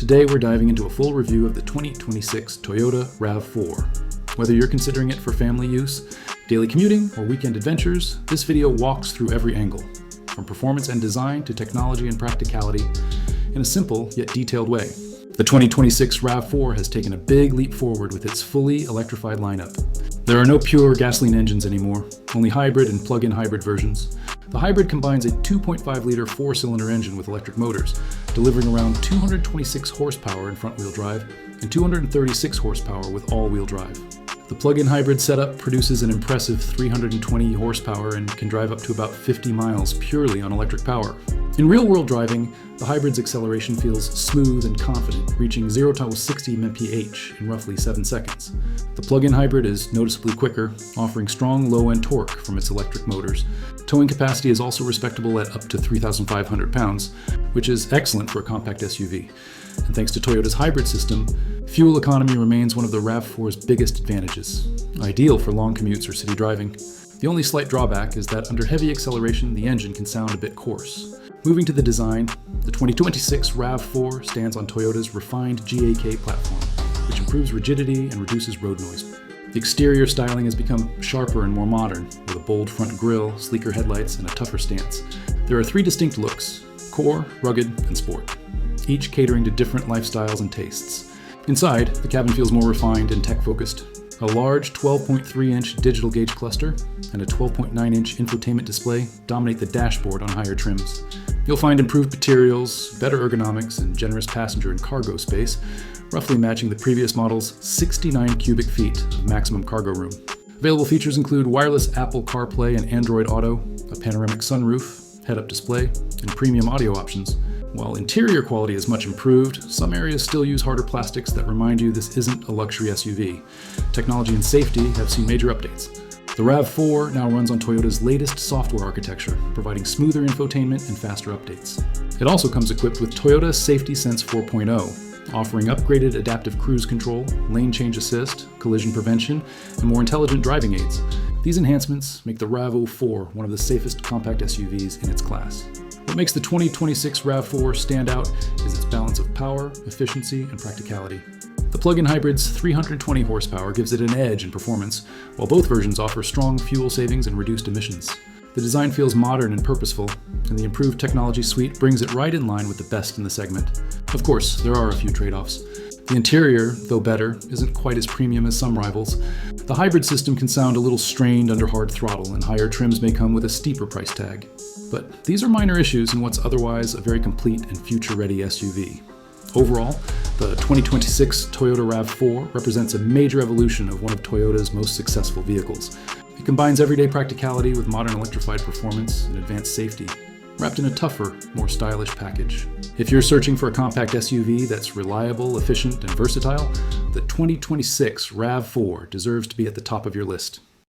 Today we're diving into a full review of the 2026 Toyota RAV4. Whether you're considering it for family use, daily commuting, or weekend adventures, this video walks through every angle, from performance and design to technology and practicality, in a simple yet detailed way. The 2026 RAV4 has taken a big leap forward with its fully electrified lineup. There are no pure gasoline engines anymore, only hybrid and plug-in hybrid versions. The hybrid combines a 2.5-liter four-cylinder engine with electric motors, delivering around 226 horsepower in front-wheel drive and 236 horsepower with all-wheel drive. The plug-in hybrid setup produces an impressive 320 horsepower and can drive up to about 50 miles purely on electric power. In real-world driving, the hybrid's acceleration feels smooth and confident, reaching 0 to 60 mph in roughly 7 seconds. The plug-in hybrid is noticeably quicker, offering strong low-end torque from its electric motors. Towing capacity is also respectable at up to 3,500 pounds, which is excellent for a compact SUV. And thanks to Toyota's hybrid system, fuel economy remains one of the RAV4's biggest advantages, ideal for long commutes or city driving. The only slight drawback is that under heavy acceleration, the engine can sound a bit coarse. Moving to the design, the 2026 RAV4 stands on Toyota's refined GAK platform, which improves rigidity and reduces road noise. The exterior styling has become sharper and more modern, with a bold front grille, sleeker headlights, and a tougher stance. There are 3 distinct looks: core, rugged, and sport, each catering to different lifestyles and tastes. Inside, the cabin feels more refined and tech-focused. A large 12.3-inch digital gauge cluster and a 12.9-inch infotainment display dominate the dashboard on higher trims. You'll find improved materials, better ergonomics, and generous passenger and cargo space, roughly matching the previous model's 69 cubic feet of maximum cargo room. Available features include wireless Apple CarPlay and Android Auto, a panoramic sunroof, head-up display, and premium audio options. While interior quality is much improved, some areas still use harder plastics that remind you this isn't a luxury SUV. Technology and safety have seen major updates. The RAV4 now runs on Toyota's latest software architecture, providing smoother infotainment and faster updates. It also comes equipped with Toyota Safety Sense 4.0, offering upgraded adaptive cruise control, lane change assist, collision prevention, and more intelligent driving aids. These enhancements make the RAV4 one of the safest compact SUVs in its class. What makes the 2026 RAV4 stand out is its balance of power, efficiency, and practicality. The plug-in hybrid's 320 horsepower gives it an edge in performance, while both versions offer strong fuel savings and reduced emissions. The design feels modern and purposeful, and the improved technology suite brings it right in line with the best in the segment. Of course, there are a few trade-offs. The interior, though better, isn't quite as premium as some rivals. The hybrid system can sound a little strained under hard throttle, and higher trims may come with a steeper price tag. But these are minor issues in what's otherwise a very complete and future-ready SUV. Overall, the 2026 Toyota RAV4 represents a major evolution of one of Toyota's most successful vehicles. It combines everyday practicality with modern electrified performance and advanced safety, wrapped in a tougher, more stylish package. If you're searching for a compact SUV that's reliable, efficient, and versatile, the 2026 RAV4 deserves to be at the top of your list.